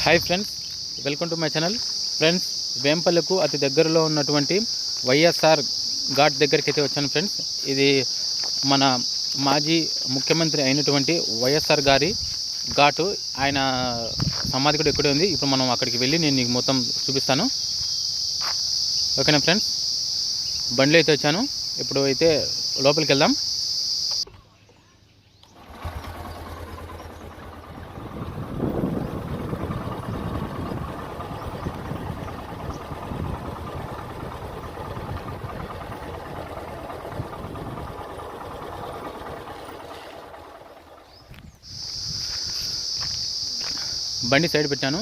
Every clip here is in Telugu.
Hi friends, welcome to my channel. Friends, వేంపల్లికు అతి దగ్గరలో ఉన్నటువంటి వైఎస్ఆర్ ఘాట్ దగ్గరికి అయితే వచ్చాను ఫ్రెండ్స్. ఇది మన మాజీ ముఖ్యమంత్రి అయినటువంటి వైఎస్ఆర్ గారి ఘాటు. ఆయన సమాధి కూడా ఇక్కడే ఉంది. ఇప్పుడు మనం అక్కడికి వెళ్ళి నేను నీకు మొత్తం చూపిస్తాను. ఓకేనా ఫ్రెండ్స్, బండిలో అయితే వచ్చాను. ఇప్పుడు అయితే లోపలికి వెళ్దాం. బండి సైడ్ పెట్టాను.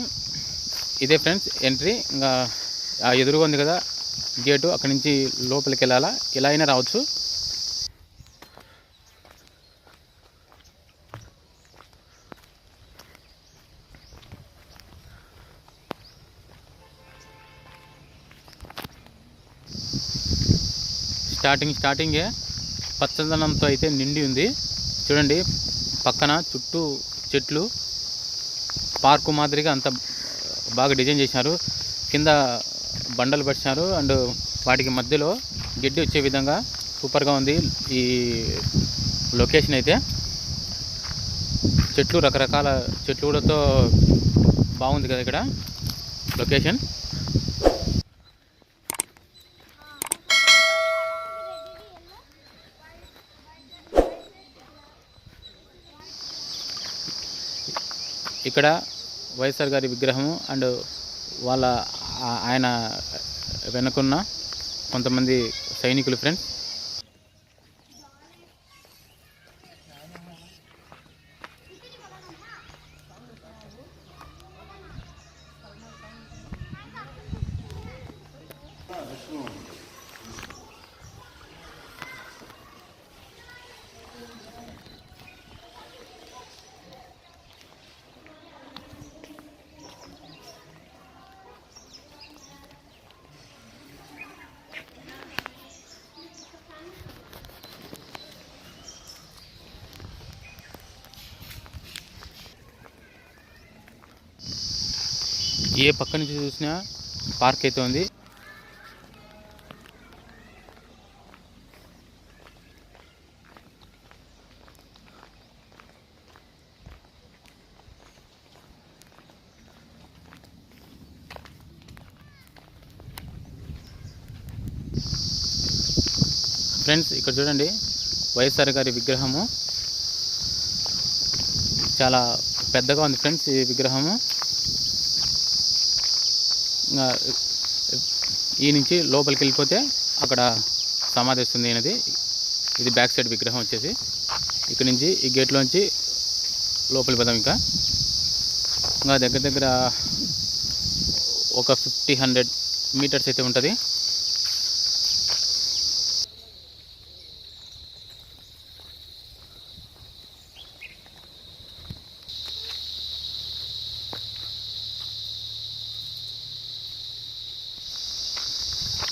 ఇదే ఫ్రెండ్స్ ఎంట్రీ. ఇంకా ఎదురుగా ఉంది కదా గేటు, అక్కడి నుంచి లోపలికి వెళ్ళాలా. ఇలా అయినా రావచ్చు. స్టార్టింగే పచ్చదనంతో అయితే నిండి ఉంది. చూడండి, పక్కన చుట్టూ చెట్లు, పార్కు మాదిరిగా అంత బాగా డిజైన్ చేశారు. కింద బండలు పెట్టినారు అండ్ వాటికి మధ్యలో గడ్డి వచ్చే విధంగా సూపర్గా ఉంది ఈ లొకేషన్ అయితే. చెట్లు, రకరకాల చెట్లు కూడాతో బాగుంది కదా ఇక్కడ లొకేషన్. ఇక్కడ వైఎస్ఆర్ గారి విగ్రహము అండ్ ఆయన వెనుకున్న కొంతమంది సైనికులు ఫ్రెండ్స్. ఏ పక్క నుంచి చూసినా పార్క్ అయితే ఉంది. ఫ్రెండ్స్, ఇక్కడ చూడండి వైఎస్ఆర్ గారి విగ్రహము చాలా పెద్దగా ఉంది ఫ్రెండ్స్. ఈ విగ్రహము ఈ నుంచి లోపలికి వెళ్ళిపోతే అక్కడ సమాధి వస్తుంది అనేది. ఇది బ్యాక్ సైడ్ విగ్రహం వచ్చేసి. ఇక్కడ నుంచి ఈ గేట్లోంచి లోపలికి పోదాం. ఇంకా దగ్గర ఒక 50-100 మీటర్స్ అయితే ఉంటుంది.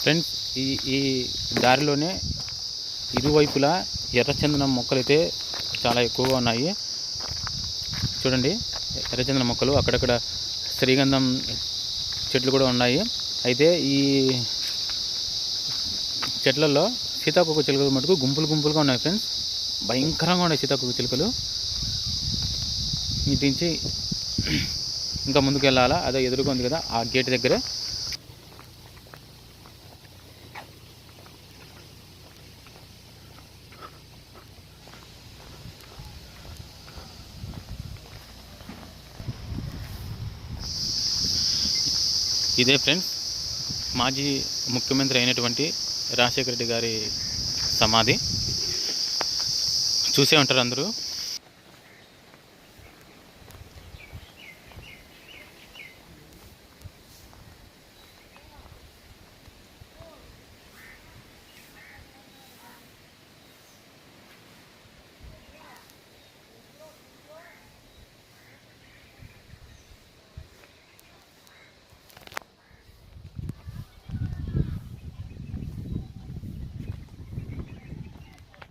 ఫ్రెండ్స్, ఈ దారిలోనే ఇరువైపులా ఎర్రచందనం మొక్కలు అయితే చాలా ఎక్కువగా ఉన్నాయి. చూడండి, ఎర్రచందనం మొక్కలు, అక్కడక్కడ శ్రీగంధం చెట్లు కూడా ఉన్నాయి. అయితే ఈ చెట్లలో సీతాకోక చిలుకలు మటుకు గుంపులుగా ఉన్నాయి ఫ్రెండ్స్. భయంకరంగా ఉన్నాయి సీతాకోక చిలుకలు. ఇటు నుంచి ఇంకా ముందుకు వెళ్ళాలా. అదే ఎదురుగా ఉంది కదా ఆ గేట్ దగ్గరే. ఇదే ఫ్రెండ్స్ మాజీ ముఖ్యమంత్రి అయినటువంటి రాజశేఖర రెడ్డి గారి సమాధి. చూసే ఉంటారు అందరూ.